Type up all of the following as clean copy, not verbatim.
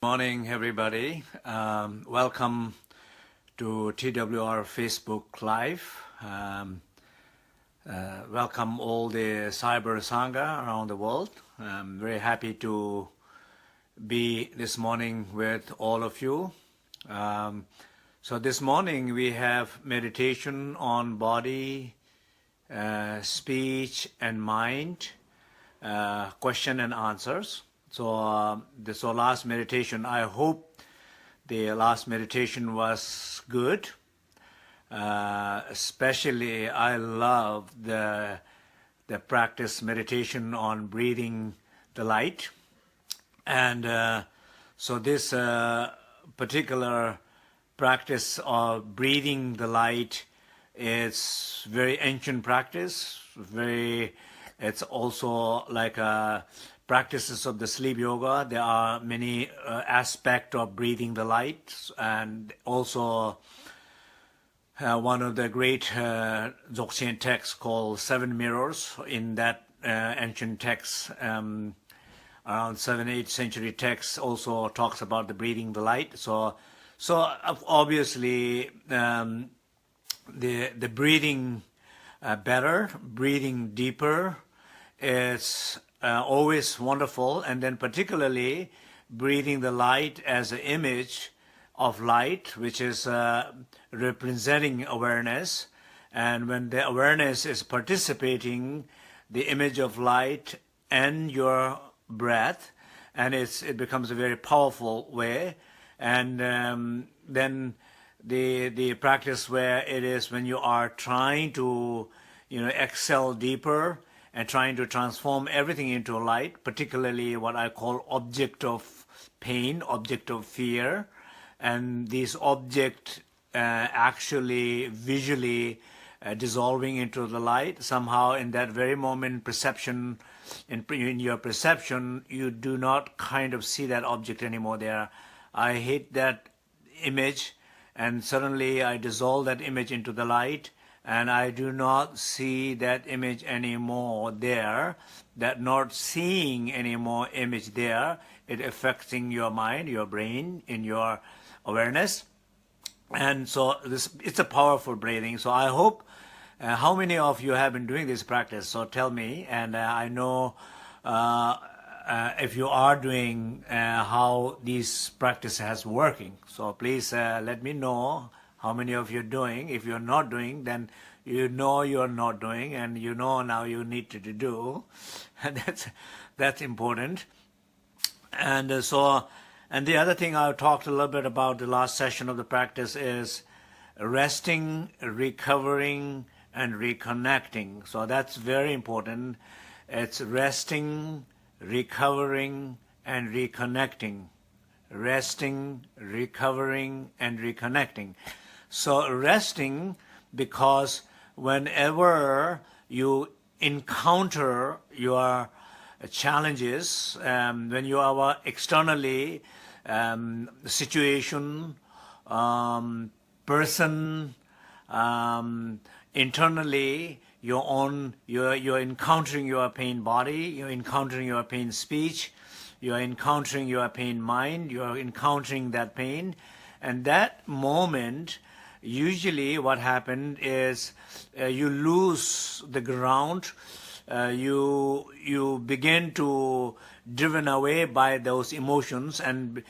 Morning, everybody. Welcome to TWR Facebook Live. Welcome all the Cyber Sangha around the world. I'm very happy to be this morning with all of you. So this morning we have meditation on body, speech and mind, question and answers. So this last meditation, I hope the last meditation was good. Especially I love the practice meditation on breathing the light. And so this particular practice of breathing the light is very ancient practice. It's also like practices of the sleep yoga. There are many aspects of breathing the light, and also one of the great Dzogchen texts called Seven Mirrors. In that ancient text, around 7th-8th century text, also talks about the breathing the light. So obviously the breathing better, breathing deeper is always wonderful, and then particularly breathing the light as an image of light, which is representing awareness. And when the awareness is participating, the image of light and your breath, and it becomes a very powerful way. And then the practice where it is when you are trying to excel deeper and trying to transform everything into light, particularly what I call object of pain, object of fear, and these objects actually visually dissolving into the light. Somehow in that very moment perception, in your perception, you do not kind of see that object anymore there. I hate that image, and suddenly I dissolve that image into the light, and I do not see that image anymore there. That not seeing anymore image there, it affecting your mind, your brain, in your awareness. And so it's a powerful breathing. So I hope, how many of you have been doing this practice? So tell me, and I know if you are doing how this practice has working. So please let me know how many of you are doing. If you're not doing, then you know you're not doing, and you know now you need to do. And that's important. And and the other thing I talked a little bit about the last session of the practice is resting, recovering, and reconnecting. So that's very important. It's resting, recovering, and reconnecting. Resting, recovering, and reconnecting. So resting, because whenever you encounter your challenges, when you are externally situation, person, internally you're encountering your pain body, you're encountering your pain speech, you're encountering your pain mind, you're encountering that pain. And that moment, usually what happened is you lose the ground, you begin to driven away by those emotions and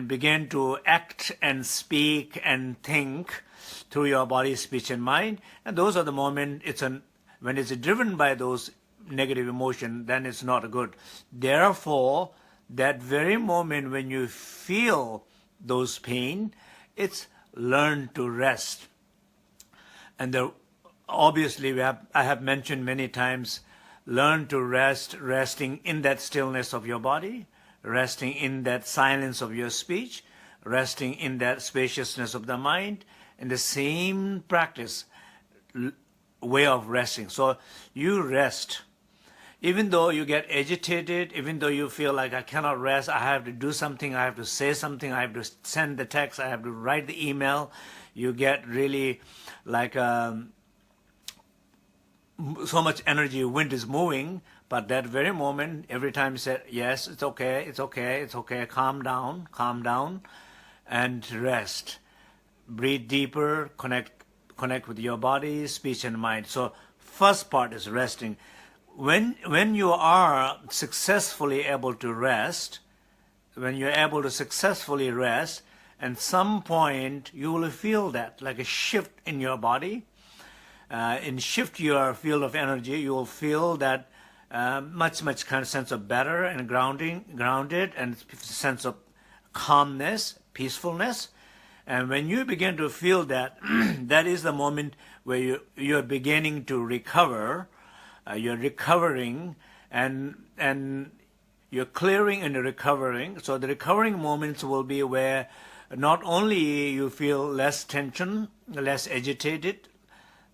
begin to act and speak and think through your body, speech and mind. And those are the moments when it's driven by those negative emotion, then it's not good. Therefore, that very moment when you feel those pain, it's learn to rest. And obviously I have mentioned many times, learn to rest, resting in that stillness of your body, resting in that silence of your speech, resting in that spaciousness of the mind, and the same practice, way of resting. So you rest. Even though you get agitated, even though you feel like I cannot rest, I have to do something, I have to say something, I have to send the text, I have to write the email, you get really like so much energy, wind is moving, but that very moment, every time you said, yes, it's okay, it's okay, it's okay, calm down, and rest. Breathe deeper, connect with your body, speech, and mind. So first part is resting. When you are successfully able to rest, when you're able to successfully rest, at some point you will feel that, like a shift in your body. In shift your field of energy, you will feel that much kind of sense of better and grounded, and sense of calmness, peacefulness. And when you begin to feel that, that is the moment where you're beginning to recover. You're recovering, and you're clearing and recovering. So the recovering moments will be where not only you feel less tension, less agitated,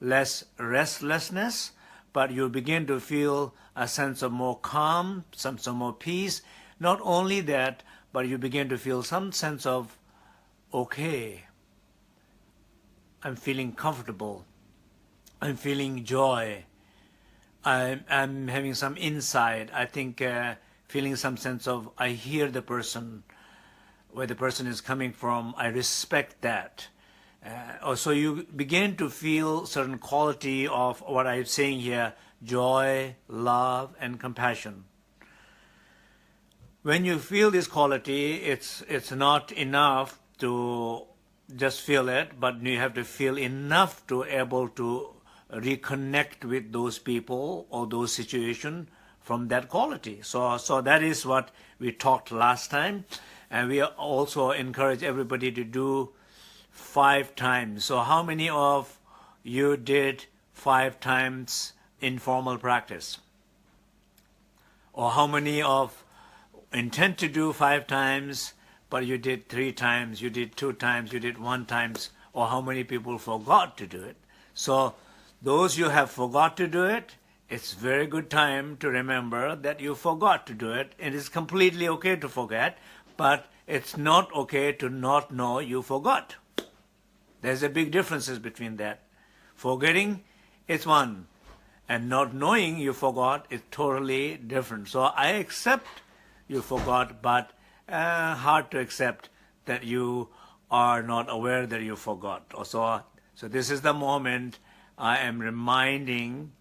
less restlessness, but you begin to feel a sense of more calm, some more peace. Not only that, but you begin to feel some sense of, okay, I'm feeling comfortable, I'm feeling joy, I'm having some insight. I think feeling some sense of, I hear the person, where the person is coming from, I respect that. So you begin to feel certain quality of what I'm saying here, joy, love, and compassion. When you feel this quality, it's not enough to just feel it, but you have to feel enough to able to reconnect with those people or those situations from that quality. So that is what we talked last time, and we also encourage everybody to do 5 times. So how many of you did 5 times informal practice? Or how many of intend to do 5 times, but you did 3 times, you did 2 times, you did 1 times, or how many people forgot to do it? So those you have forgot to do it, it's very good time to remember that you forgot to do it. It is completely okay to forget, but it's not okay to not know you forgot. There's a big difference between that. Forgetting is one, and not knowing you forgot is totally different. So I accept you forgot, but hard to accept that you are not aware that you forgot. So this is the moment I am reminding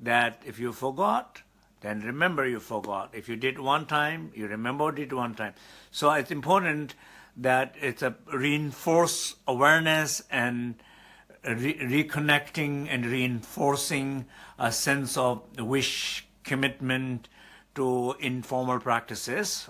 that if you forgot, then remember you forgot. If you did 1 time, you remember did 1 time. So it's important that it's a reinforced awareness and reconnecting and reinforcing a sense of wish, commitment to informal practices.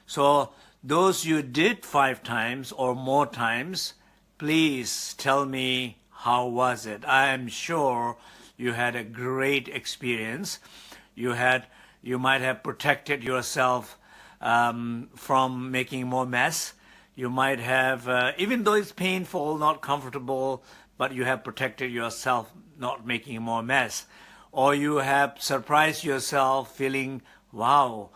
So those you did 5 times or more times, please tell me how was it. I am sure you had a great experience. You might have protected yourself from making more mess. You might have, even though it's painful, not comfortable, but you have protected yourself not making more mess. Or you have surprised yourself feeling, wow,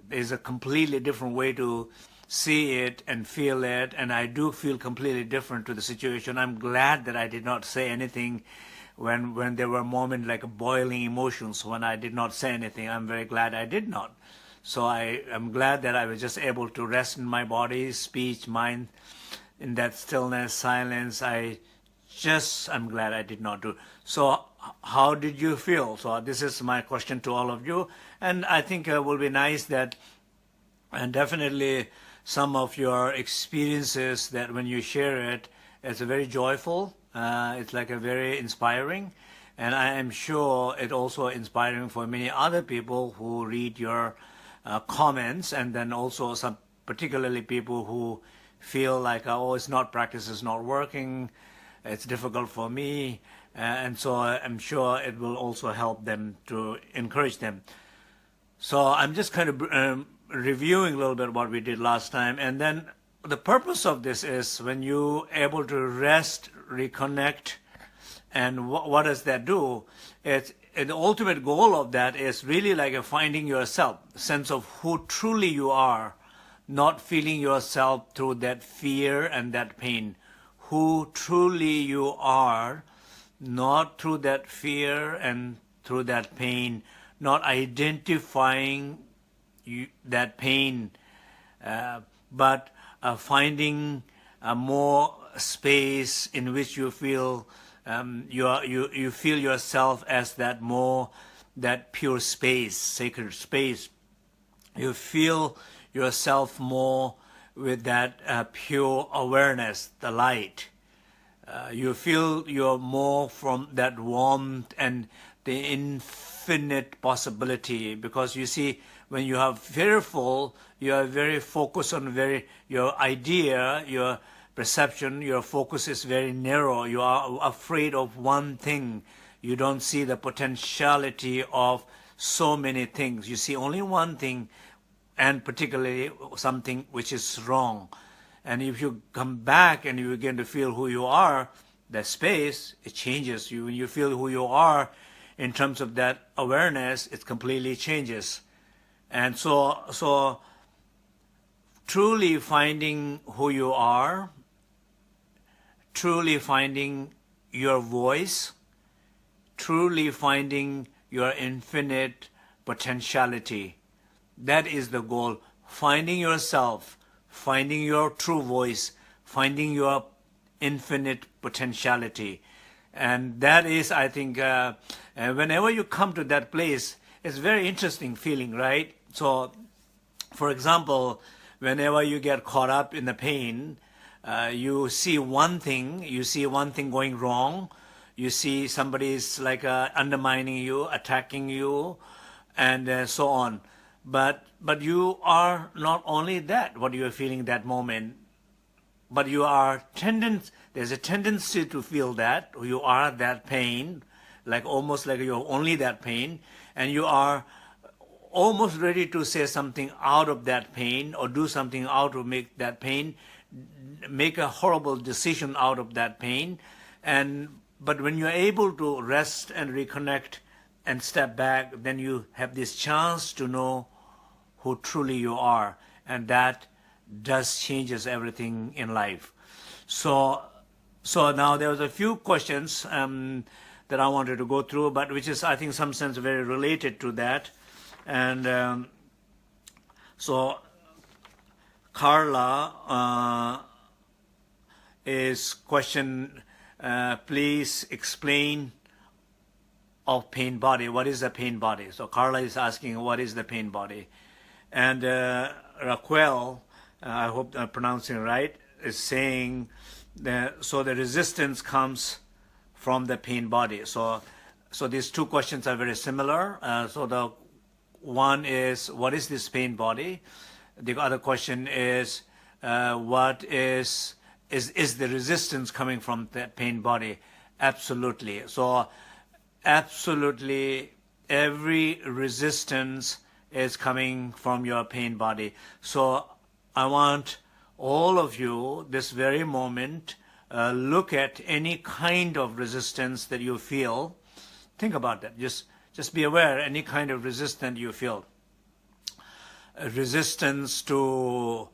there's a completely different way to see it and feel it, and I do feel completely different to the situation. I'm glad that I did not say anything when there were moments like boiling emotions when I did not say anything. I'm very glad I did not. So I am glad that I was just able to rest in my body, speech, mind, in that stillness, silence. I'm glad I did not do. So how did you feel? So this is my question to all of you. And I think it will be nice that, and definitely some of your experiences that when you share it, it's very joyful. It's like a very inspiring. And I am sure it's also inspiring for many other people who read your comments, and then also some particularly people who feel like, oh, practice is not working, it's difficult for me, and so I'm sure it will also help them to encourage them. So I'm just kind of reviewing a little bit what we did last time, and then the purpose of this is when you able to rest, reconnect, and what does that do? The ultimate goal of that is really like a finding yourself, sense of who truly you are, not feeling yourself through that fear and that pain. Who truly you are, not through that fear and through that pain, not identifying that pain, but finding more space in which you feel you feel yourself as that pure space, sacred space. You feel yourself more with that pure awareness, the light. You feel you're more from that warmth and the infinite possibility, because you see, when you are fearful, you are very focused on your idea, your perception, your focus is very narrow. You are afraid of one thing. You don't see the potentiality of so many things. You see only one thing, and particularly something which is wrong. And if you come back and you begin to feel who you are, that space, it changes you. When you feel who you are in terms of that awareness, it completely changes. And so truly finding who you are, truly finding your voice, truly finding your infinite potentiality, that is the goal. Finding yourself, finding your true voice, finding your infinite potentiality. And that is, I think, whenever you come to that place, it's a very interesting feeling, right? So, for example, whenever you get caught up in the pain, you see one thing going wrong, you see somebody's like undermining you, attacking you, and so on. But you are not only that, what you are feeling that moment, but there's a tendency to feel that you are that pain, like almost like you're only that pain, and you are almost ready to say something out of that pain or do something out of make that pain, make a horrible decision out of that pain. But when you're able to rest and reconnect and step back, then you have this chance to know who truly you are, and that does changes everything in life. So now there was a few questions that I wanted to go through, but which is, I think, some sense very related to that. And so Carla is question, please explain of pain body. What is the pain body? So Carla is asking, what is the pain body? And Raquel, I hope I'm pronouncing it right, is saying that so the resistance comes from the pain body. So these two questions are very similar. So the one is, what is this pain body? The other question is, what is the resistance coming from that pain body? Absolutely. So absolutely every resistance is coming from your pain body. So I want all of you this very moment, look at any kind of resistance that you feel. Think about that. Just be aware, any kind of resistance you feel. Resistance to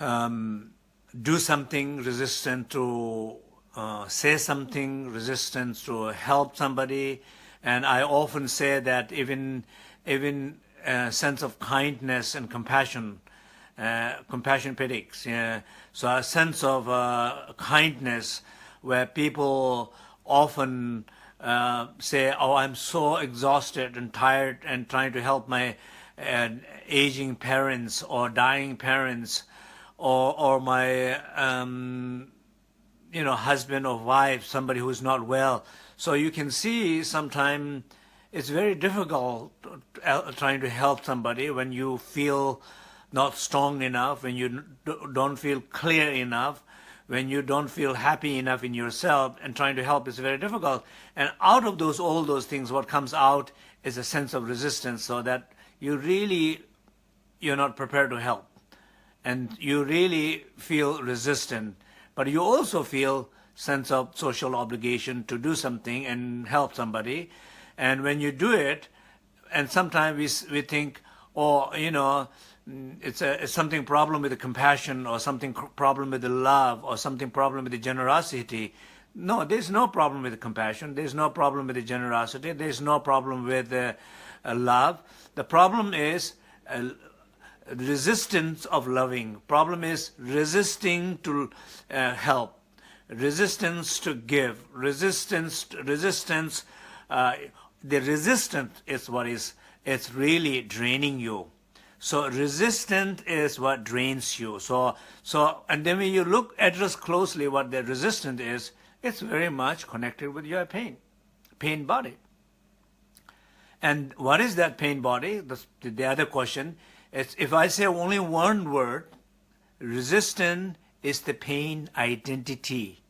do something, resistance to say something, resistance to help somebody. And I often say that even sense of kindness and compassion, compassion predicts. So a sense of kindness, where people often say, oh, I'm so exhausted and tired and trying to help my aging parents or dying parents, or my husband or wife, somebody who's not well. So you can see sometimes it's very difficult trying to help somebody when you feel not strong enough, when you don't feel clear enough, when you don't feel happy enough in yourself, and trying to help is very difficult. And out of all those things, what comes out is a sense of resistance, so that you're not prepared to help. And you really feel resistant, but you also feel sense of social obligation to do something and help somebody. And when you do it, and sometimes we think, oh, it's something problem with the compassion, or something problem with the love, or something problem with the generosity. No, there's no problem with compassion. There's no problem with the generosity. There's no problem with love. The problem is resistance of loving. Problem is resisting to help, resistance to give, resistance. The resistance is what is, it's really draining you. So resistance is what drains you. So and then when you look address closely what the resistance is, it's very much connected with your pain body. And what is that pain body? The other question is, if I say only one word, resistance is the pain identity.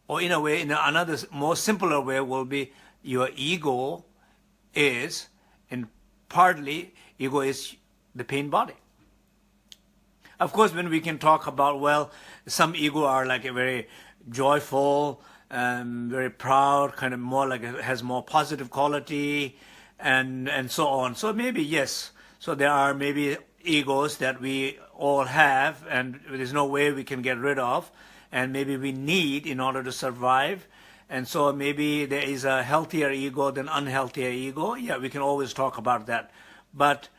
Or in a way, in another more simpler way will be your ego is, and partly ego is the pain body. Of course, when we can talk about, well, some ego are like a very joyful, very proud, kind of more like it has more positive quality, and so on. So maybe yes. So there are maybe egos that we all have, and there's no way we can get rid of, and maybe we need in order to survive. And so maybe there is a healthier ego than unhealthier ego. Yeah, we can always talk about that. But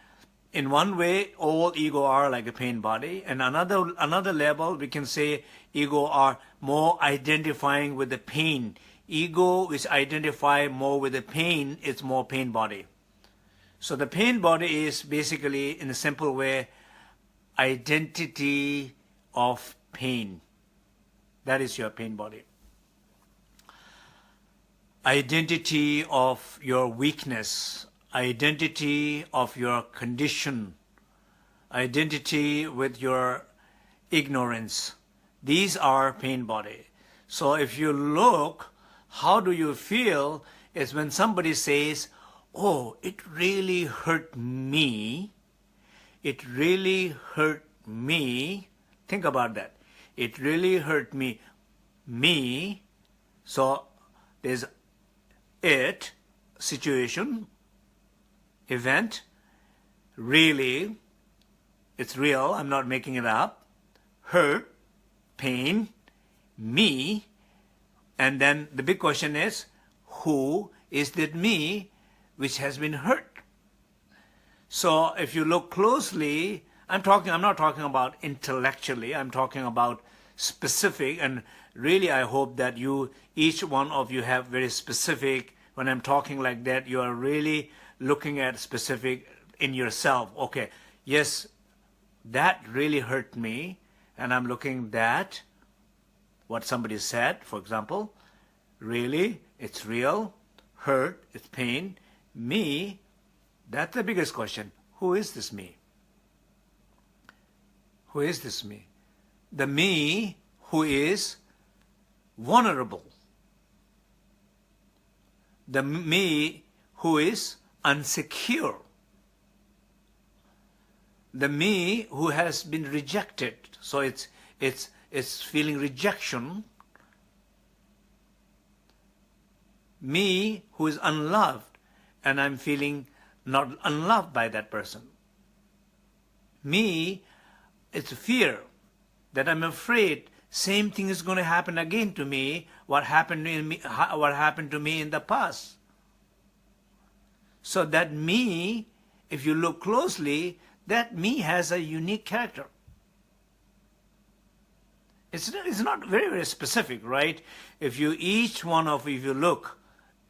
in one way, all ego are like a pain body. And another level, we can say ego are more identifying with the pain. Ego which identify more with the pain, it's more pain body. So the pain body is basically, in a simple way, identity of pain. That is your pain body. Identity of your weakness, identity of your condition, identity with your ignorance. These are pain body. So if you look, how do you feel is when somebody says, oh, it really hurt me. It really hurt me. Think about that. It really hurt me. Me. So there's it, situation, event, really, it's real, I'm not making it up, hurt, pain, me, and then the big question is, who is that me which has been hurt? So if you look closely, I'm not talking about intellectually, I'm talking about specific, and really I hope that each one of you have very specific. When I'm talking like that, you are really looking at specific in yourself. Okay, yes, that really hurt me, and I'm looking at what somebody said, for example. Really, it's real. Hurt, it's pain. Me, that's the biggest question. Who is this me? Who is this me? The me who is vulnerable. The me who is insecure. The me who has been rejected. So it's feeling rejection. Me who is unloved, and I'm feeling not unloved by that person. Me, it's fear, that I'm afraid same thing is going to happen again to me, what happened to me in the past. So that me, if you look closely, that me has a unique character. It's not very, very specific, right? If you look,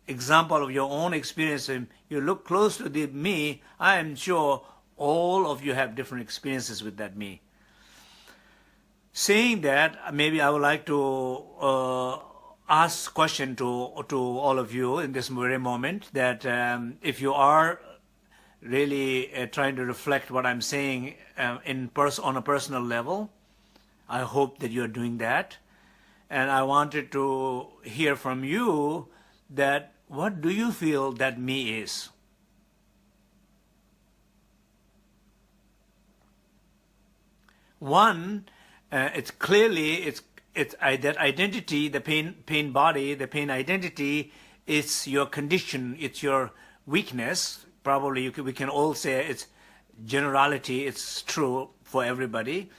example of your own experience, and you look close to the me, I am sure all of you have different experiences with that me. Saying that, maybe I would like to ask a question to all of you in this very moment, that if you are really trying to reflect what I'm saying on a personal level, I hope that you're doing that. And I wanted to hear from you that what do you feel that me is? One, it's clearly that identity, the pain body, the pain identity, it's your condition, it's your weakness. Probably we can all say it's generality, it's true for everybody.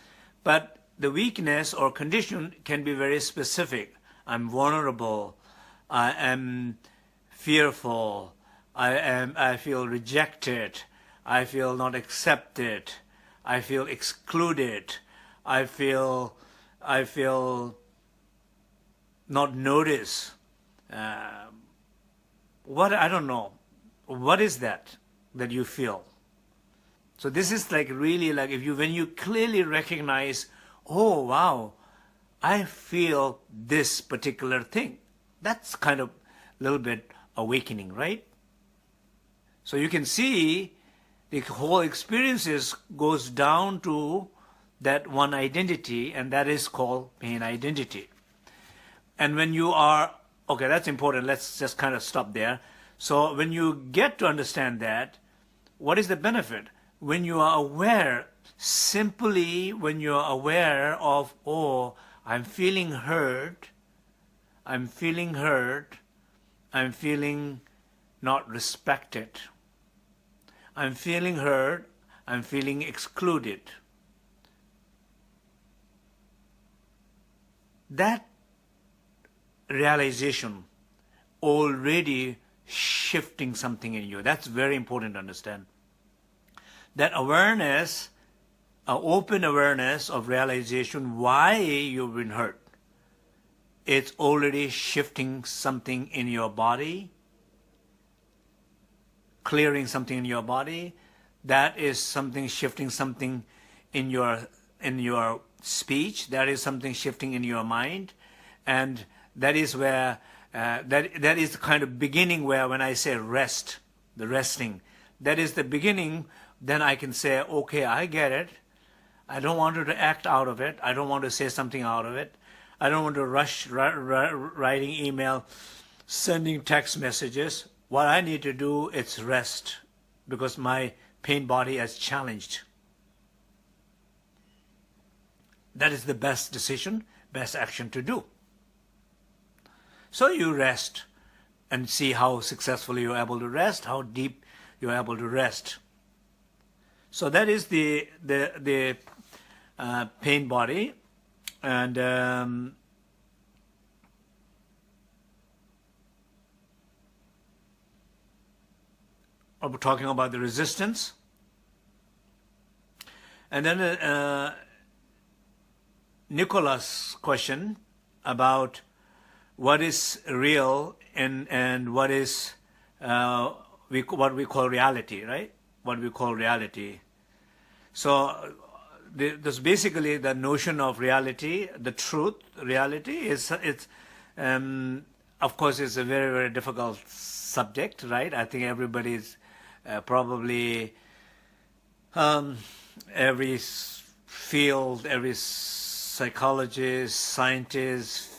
But the weakness or condition can be very specific. I'm vulnerable, I am fearful, I feel rejected, I feel not accepted, I feel excluded, I feel not noticed. What, I don't know. What is that you feel? So this is like really like when you clearly recognize, oh wow, I feel this particular thing. That's kind of a little bit awakening, right? So you can see the whole experiences goes down to that one identity, and that is called pain identity. And when you are, okay, that's important. Let's just kind of stop there. So when you get to understand that, what is the benefit? When you are aware, simply when you are aware of, oh, I'm feeling hurt, I'm feeling not respected, I'm feeling hurt, I'm feeling excluded. That realization already shifting something in you. That's very important to understand. That awareness, open awareness of realization why you've been hurt, it's already shifting something in your body, clearing something in your body. That is something shifting something in your speech. That is something shifting in your mind, and that is where that is the kind of beginning where when I say rest, the resting, that is the beginning. Then I can say, okay, I get it. I don't want to act out of it. I don't want to say something out of it. I don't want to rush writing email, sending text messages. What I need to do is rest because my pain body has challenged. That is the best decision, best action to do. So you rest and see how successfully you're able to rest, how deep you're able to rest. So that is the pain body, and we're talking about the resistance, and then Nicholas' question about what is real and what is what we call reality, right? What we call reality. So this basically the notion of reality, the truth. Reality is of course it's a very, very difficult subject, right? I think everybody's probably every field, every psychologist, scientist,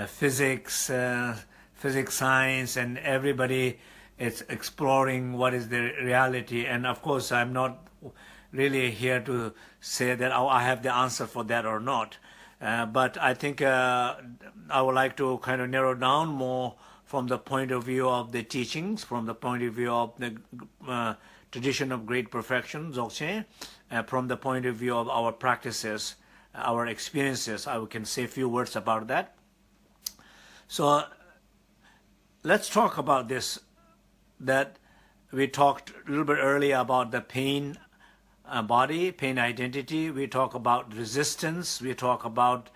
physics, science, and everybody is exploring what is the reality. And of course, I'm not really here to say that I have the answer for that or not. But I think I would like to kind of narrow down more from the point of view of the teachings, from the point of view of the tradition of great perfection, Dzogchen, from the point of view of our practices, our experiences. I can say a few words about that. So let's talk about this, that we talked a little bit earlier about the pain body, pain identity. We talk about resistance. We talk about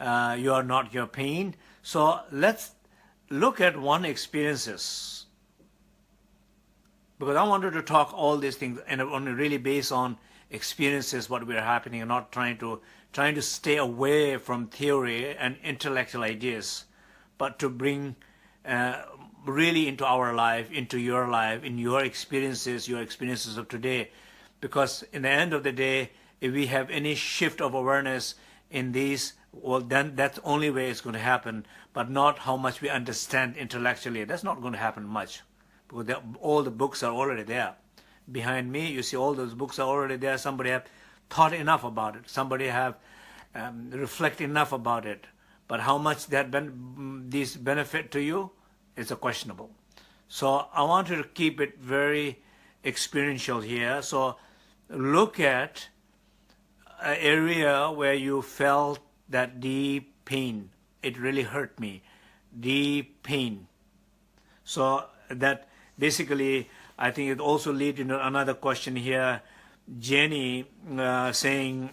you are not your pain. So let's look at one experiences, because I wanted to talk all these things and on really based on experiences, what we are happening, and not trying to stay away from theory and intellectual ideas, but to bring really into our life, into your life, in your experiences of today. Because in the end of the day, if we have any shift of awareness in these, well, then that's the only way it's going to happen, but not how much we understand intellectually. That's not going to happen much, because all the books are already there. Behind me, you see all those books are already there. Somebody have thought enough about it. Somebody have reflected enough about it. But how much these benefit to you is a questionable. So I want you to keep it very experiential here. So look at an area where you felt that deep pain it really hurt me. Deep pain. So that basically, I think it also leads into another question here. Jenny saying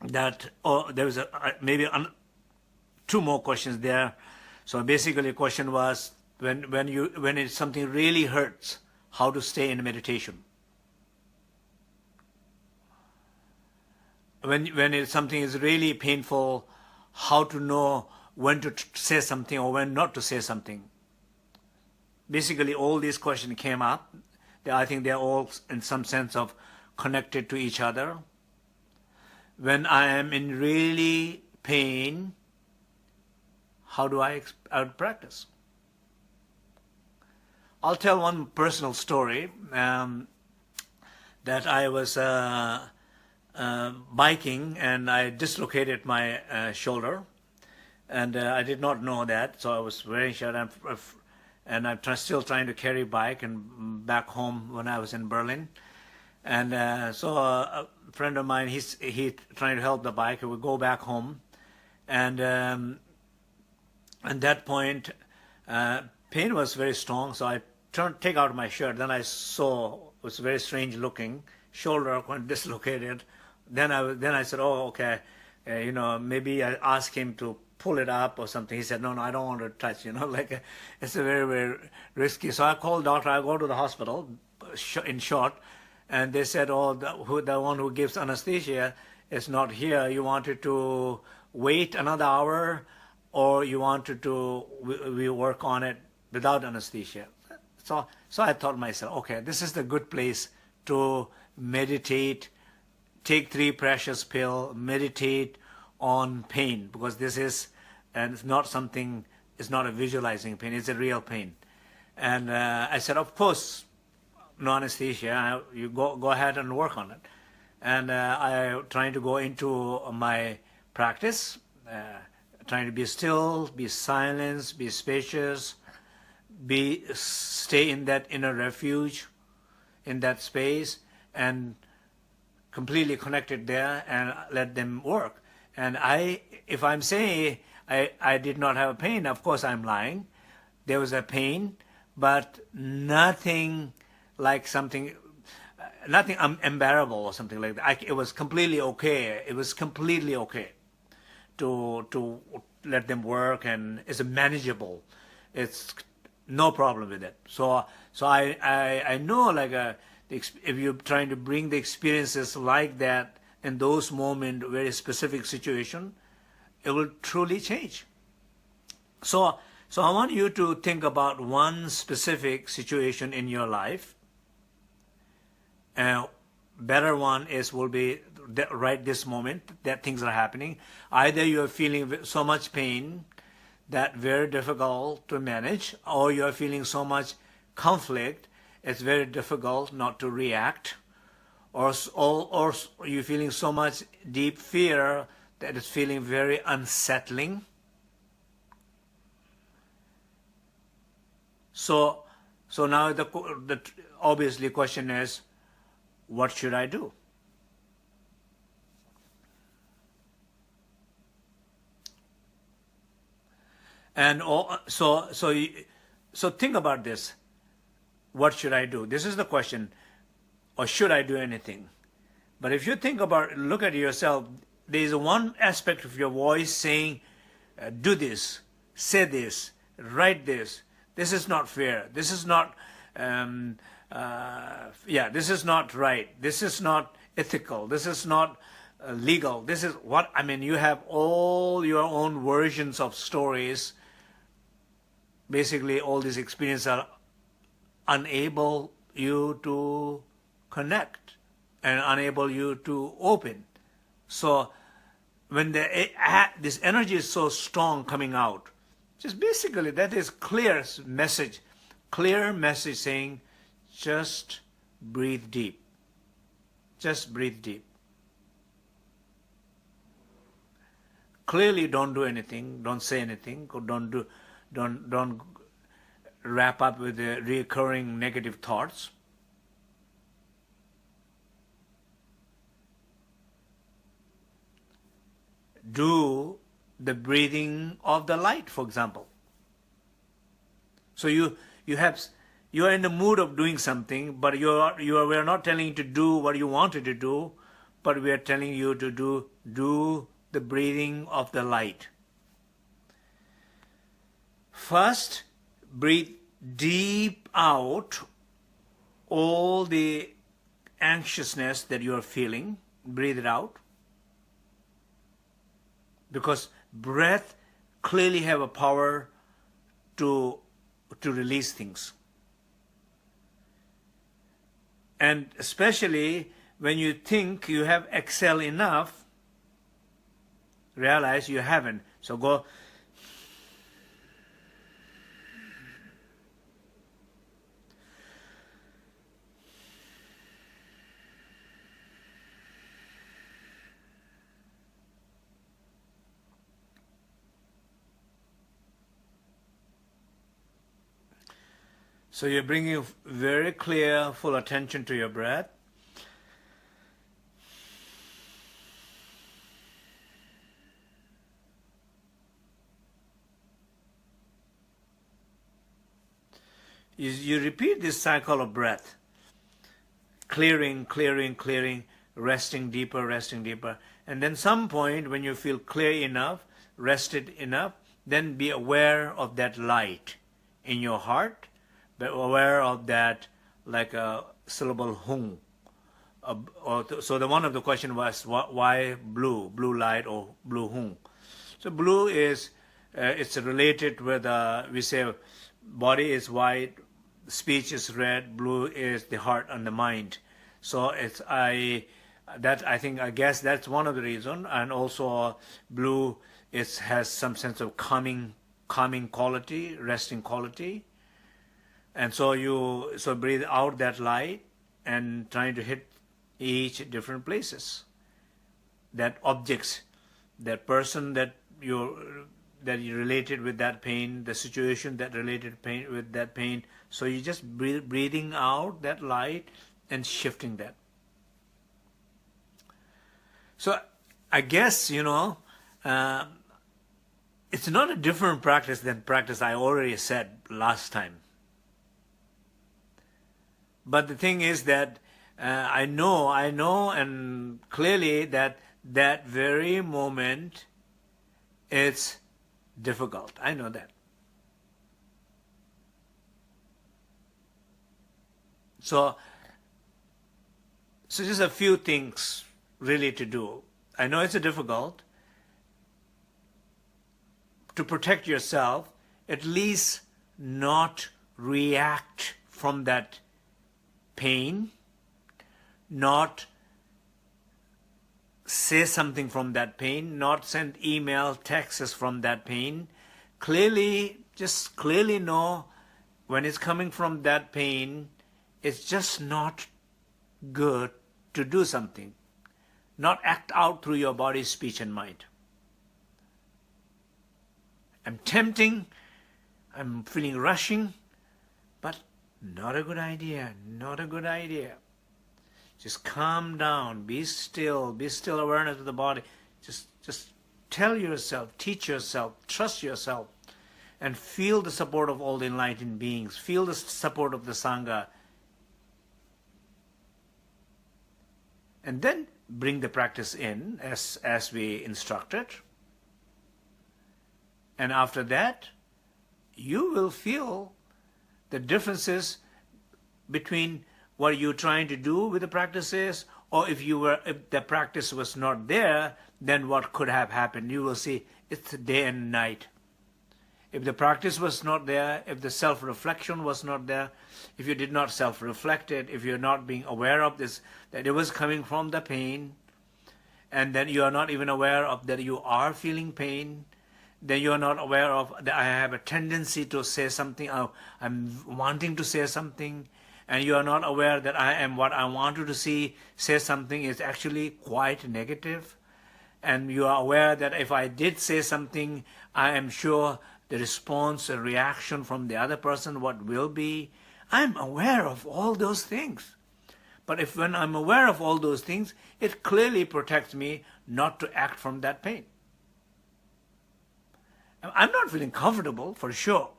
that, there was maybe two more questions there. So basically, the question was, when it's something really hurts, how to stay in meditation. When something is really painful, how to know when to say something or when not to say something. Basically, all these questions came up. I think they're all in some sense of connected to each other. When I am in really pain, how do I practice? I'll tell one personal story, that I was biking and I dislocated my shoulder, and I did not know that, so I was very sure. And I'm still trying to carry bike and back home when I was in Berlin. And so a friend of mine, he's trying to help the bike, and we go back home. And at that point, pain was very strong, so I take out my shirt. Then I saw it was very strange looking, shoulder went dislocated. Then I said, oh, okay, maybe I asked him to pull it up or something. He said, no, I don't want to touch, like it's a very, very risky. So I called doctor, I go to the hospital, in short, and they said, oh, the one who gives anesthesia is not here. You wanted to wait another hour, or you wanted to, we work on it without anesthesia. So I thought myself, okay, this is the good place to meditate, take 3 precious pills, meditate on pain, because this is, and it's not something, it's not a visualizing pain, it's a real pain. And I said, of course, no anesthesia, you go ahead and work on it. And I trying to go into my practice, trying to be still, be silent, be spacious, stay in that inner refuge, in that space, and completely connected there, and let them work. And if I'm saying I did not have a pain, of course I'm lying. There was a pain, but nothing like something, nothing unbearable or something like that. It was completely okay. It was completely okay to let them work, and it's manageable. It's no problem with it. So I know, like if you're trying to bring the experiences like that in those moments, very specific situation, it will truly change. So I want you to think about one specific situation in your life. Better one will be right this moment that things are happening. Either you are feeling so much pain that very difficult to manage, or you are feeling so much conflict, it's very difficult not to react, or you're feeling so much deep fear that it's feeling very unsettling. So now the obviously question is, what should I do? And so think about this. What should I do? This is the question. Or should I do anything? But if you think about, look at yourself, there is one aspect of your voice saying, do this, say this, write this. This is not fair. This is not, this is not right. This is not ethical. This is not legal. This is what, you have all your own versions of stories. Basically, all these experiences are unable you to connect and unable you to open. So when this energy is so strong coming out, just basically that is clear message saying, just breathe deep. Just breathe deep. Clearly don't do anything, don't say anything, don't wrap up with the recurring negative thoughts. Do the breathing of the light, for example. So you are in the mood of doing something, but we are not telling you to do what you wanted to do, but we are telling you to do the breathing of the light. First, breathe deep out all the anxiousness that you are feeling. Breathe it out. Because breath clearly have a power to release things. And especially when you think you have exhaled enough, realize you haven't. So go. So you're bringing very clear, full attention to your breath. You repeat this cycle of breath. Clearing, clearing, clearing, resting deeper, resting deeper. And then some point when you feel clear enough, rested enough, then be aware of that light in your heart. But aware of that, like a syllable hung. So the one of the question was why blue light or blue hung. So blue is it's related with we say body is white, speech is red, blue is the heart and the mind. So I guess that's one of the reason, and also blue has some sense of calming quality, resting quality. And so breathe out that light and trying to hit each different places. That objects, that person that you related with that pain, the situation that related pain with that pain. So you just breathing out that light and shifting that. So I guess, it's not a different practice than practice I already said last time. But the thing is that I know and clearly that very moment it's difficult. I know that. So just a few things really to do. I know it's difficult. To protect yourself, at least not react from that pain, not say something from that pain, not send email, texts from that pain. Just clearly know when it's coming from that pain, it's just not good to do something. Not act out through your body, speech, and mind. I'm tempting, I'm feeling rushing, but not a good idea, not a good idea. Just calm down, be still awareness of the body. Just tell yourself, teach yourself, trust yourself, and feel the support of all the enlightened beings. Feel the support of the Sangha. And then bring the practice in as we instructed. And after that, you will feel the differences between what you're trying to do with the practices, or if the practice was not there, then what could have happened. You will see it's day and night. If the practice was not there, if the self-reflection was not there, if you did not self-reflect it, if you're not being aware of this, that it was coming from the pain, and then you are not even aware of that you are feeling pain, then you are not aware of that I have a tendency to say something, I'm wanting to say something, and you are not aware that what I wanted to say something is actually quite negative, and you are aware that if I did say something, I am sure the response, the reaction from the other person, what will be. I'm aware of all those things. But when I'm aware of all those things, it clearly protects me not to act from that pain. I'm not feeling comfortable for sure.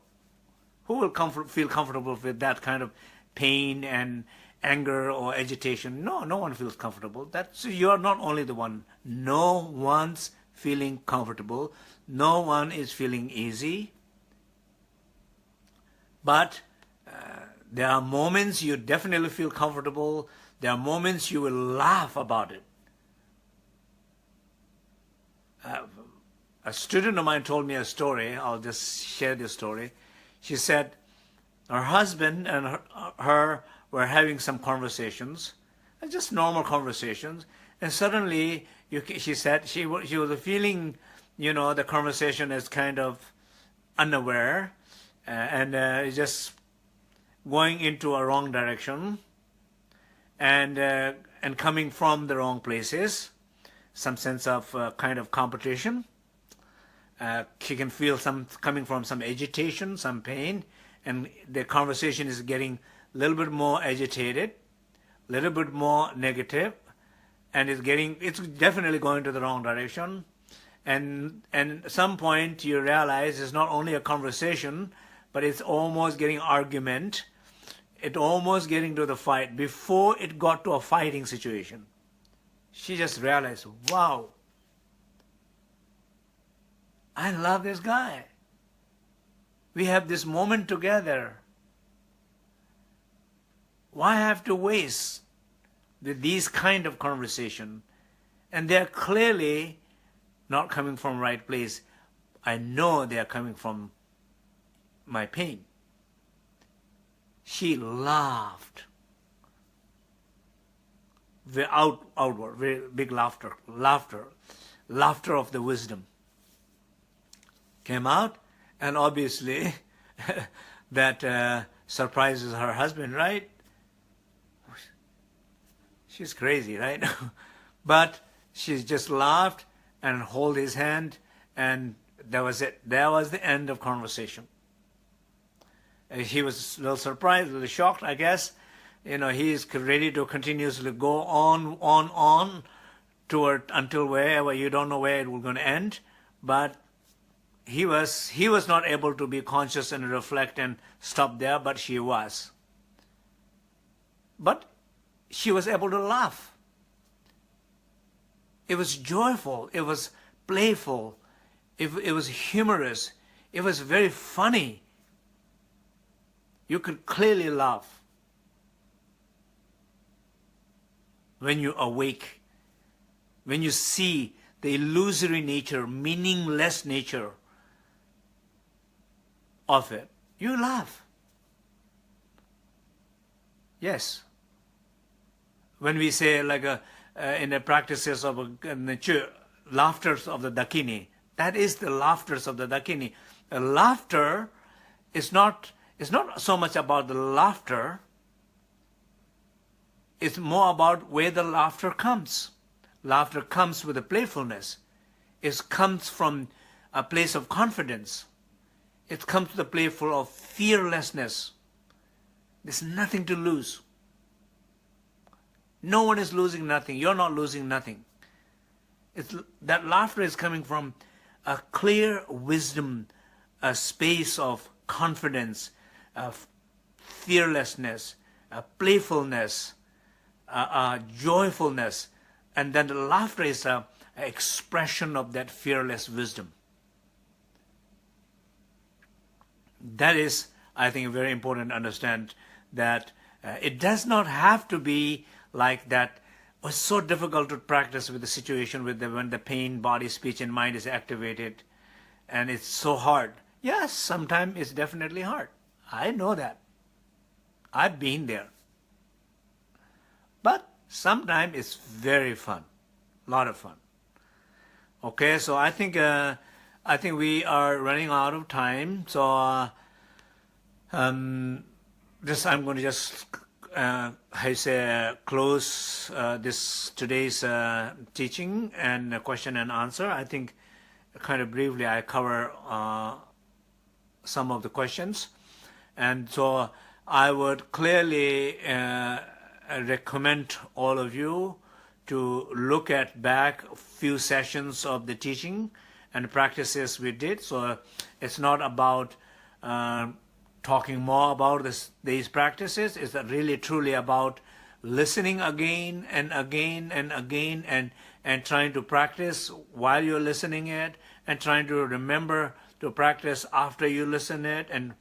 Who will feel comfortable with that kind of pain and anger or agitation? No, no one feels comfortable. That's, you're not only the one. No one's feeling comfortable. No one is feeling easy. But there are moments you definitely feel comfortable. There are moments you will laugh about it. A student of mine told me a story. I'll just share this story. She said her husband and her were having some conversations, just normal conversations, and suddenly she said she was feeling, the conversation is kind of unaware and just going into a wrong direction and coming from the wrong places, some sense of kind of competition. She can feel some coming from some agitation, some pain, and the conversation is getting a little bit more agitated, a little bit more negative, and it's definitely going to the wrong direction. And at some point you realize it's not only a conversation, but it's almost getting argument. It's almost getting to the fight before it got to a fighting situation. She just realized, wow, I love this guy. We have this moment together. Why have to waste with these kind of conversation? And they're clearly not coming from right place. I know they are coming from my pain. She laughed. Outward, very big laughter of the wisdom came out, and obviously that surprises her husband, right? She's crazy, right? But she just laughed and held his hand, and that was it. That was the end of conversation. He was a little surprised, a little shocked, I guess. He is ready to continuously go on toward until wherever, you don't know where it will going to end. But he was not able to be conscious and reflect and stop there, but she was. But she was able to laugh. It was joyful. It was playful. It was humorous. It was very funny. You could clearly laugh when you awake, when you see the illusory nature, meaningless nature of it. You laugh. Yes. When we say like in the practices of laughters of the Dakini, that is the laughters of the Dakini. Laughter is not so much about the laughter. It's more about where the laughter comes. Laughter comes with a playfulness. It comes from a place of confidence. It comes to the place full of fearlessness. There's nothing to lose. No one is losing nothing. You're not losing nothing. That laughter is coming from a clear wisdom, a space of confidence, of fearlessness, a playfulness, a joyfulness. And then the laughter is an expression of that fearless wisdom. That is, I think, very important to understand that it does not have to be like that. It was so difficult to practice with the situation when the pain, body, speech, and mind is activated, and it's so hard. Yes, sometimes it's definitely hard. I know that. I've been there. But sometimes it's very fun, a lot of fun. Okay, so I think we are running out of time. So I'm going to just close this today's teaching and question and answer. I think kind of briefly I cover some of the questions, and so I would clearly recommend all of you to look at back a few sessions of the teaching and practices we did. So it's not about talking more about these practices. It's really truly about listening again and again and again, and trying to practice while you're listening it, and trying to remember to practice after you listen it, and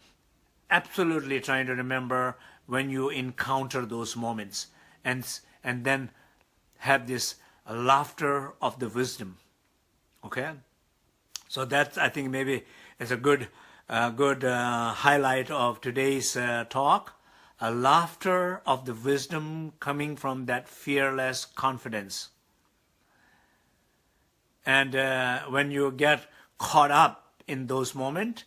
absolutely trying to remember when you encounter those moments, and then have this laughter of the wisdom. Okay, so that's, I think, maybe is a good highlight of today's talk. A laughter of the wisdom coming from that fearless confidence. And when you get caught up in those moments,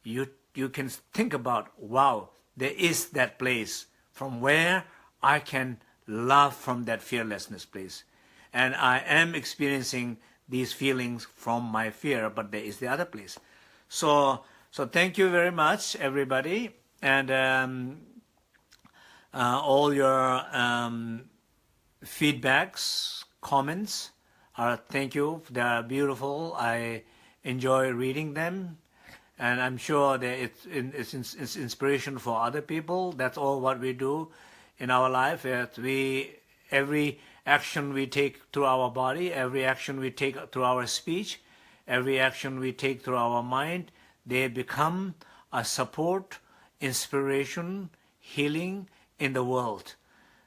you can think about, wow, there is that place from where I can laugh from that fearlessness place. And I am experiencing these feelings from my fear, but there is the other place. So thank you very much, everybody. And all your feedbacks, comments, thank you. They are beautiful. I enjoy reading them. And I'm sure that it's inspiration for other people. That's all what we do in our life. Every action we take through our body, every action we take through our speech, every action we take through our mind, they become a support, inspiration, healing in the world.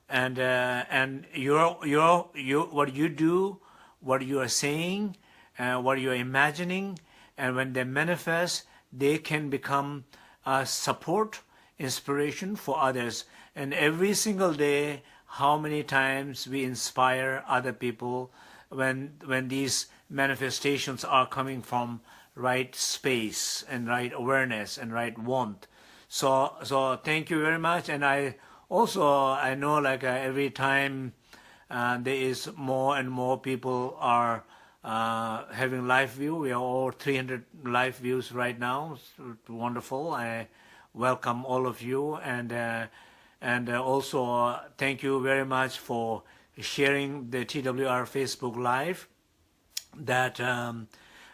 And what you do, what you are saying, what you are imagining, and when they manifest, they can become a support, inspiration for others. And every single day, how many times we inspire other people when these manifestations are coming from right space and right awareness and right want. So thank you very much. And I know like every time there is more and more people are having live view. We are all 300 live views right now. It's wonderful. I welcome all of you, and also thank you very much for sharing the TWR Facebook Live. That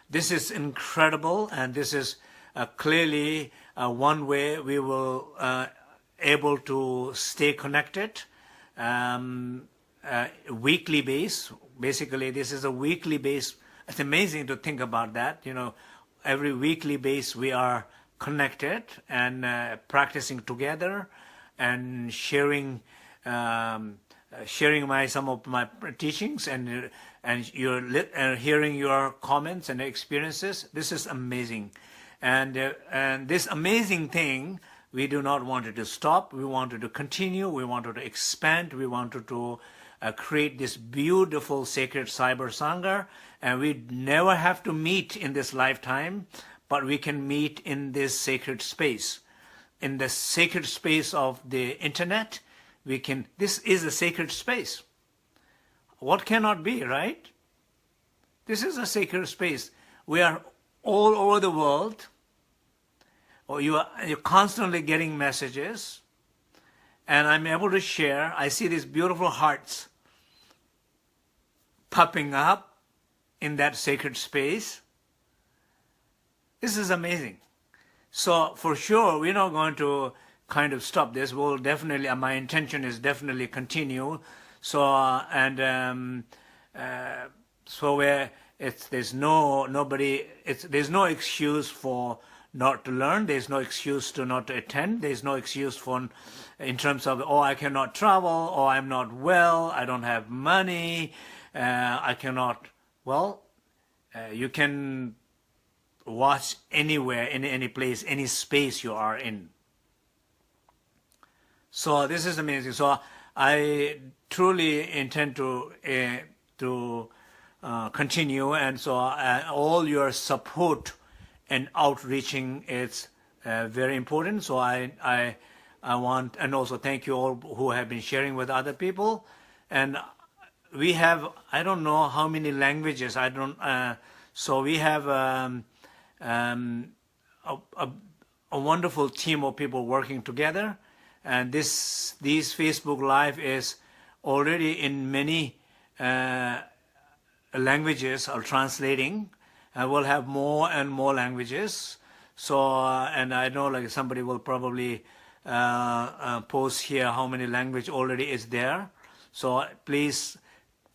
this is incredible, and this is clearly one way we will able to stay connected. Weekly base. Basically, this is a weekly base. It's amazing to think about that. Every weekly base we are connected and practicing together and sharing some of my teachings and hearing your comments and experiences. This is amazing, and this amazing thing, we do not want it to stop. We wanted to continue. We wanted to expand. We wanted to create this beautiful sacred cyber sangha, and we never have to meet in this lifetime, but we can meet in this sacred space. In the sacred space of the internet, this is a sacred space. What cannot be, right? This is a sacred space. We are all over the world. You're constantly getting messages, and I'm able to share. I see these beautiful hearts popping up in that sacred space. This is amazing. So for sure, we're not going to kind of stop this. We'll definitely, my intention is definitely continue. So there's no excuse for not to learn. There's no excuse to not to attend. There's no excuse in terms of, I cannot travel, or I'm not well, I don't have money, I cannot. Well, you can watch anywhere, in any place, any space you are in. So this is amazing. So I truly intend to continue, and so all your support and outreaching is very important. So I want, and also thank you all who have been sharing with other people. And we have, I don't know how many languages. So we have a wonderful team of people working together. And these Facebook Live is already in many languages are translating. and we'll have more and more languages. So, and I know like somebody will probably post here how many language already is there. So please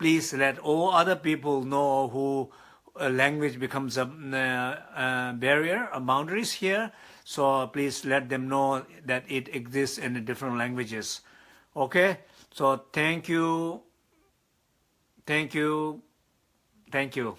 let all other people know who language becomes a barrier, boundaries here. So please let them know that it exists in different languages. Okay? So thank you. Thank you. Thank you.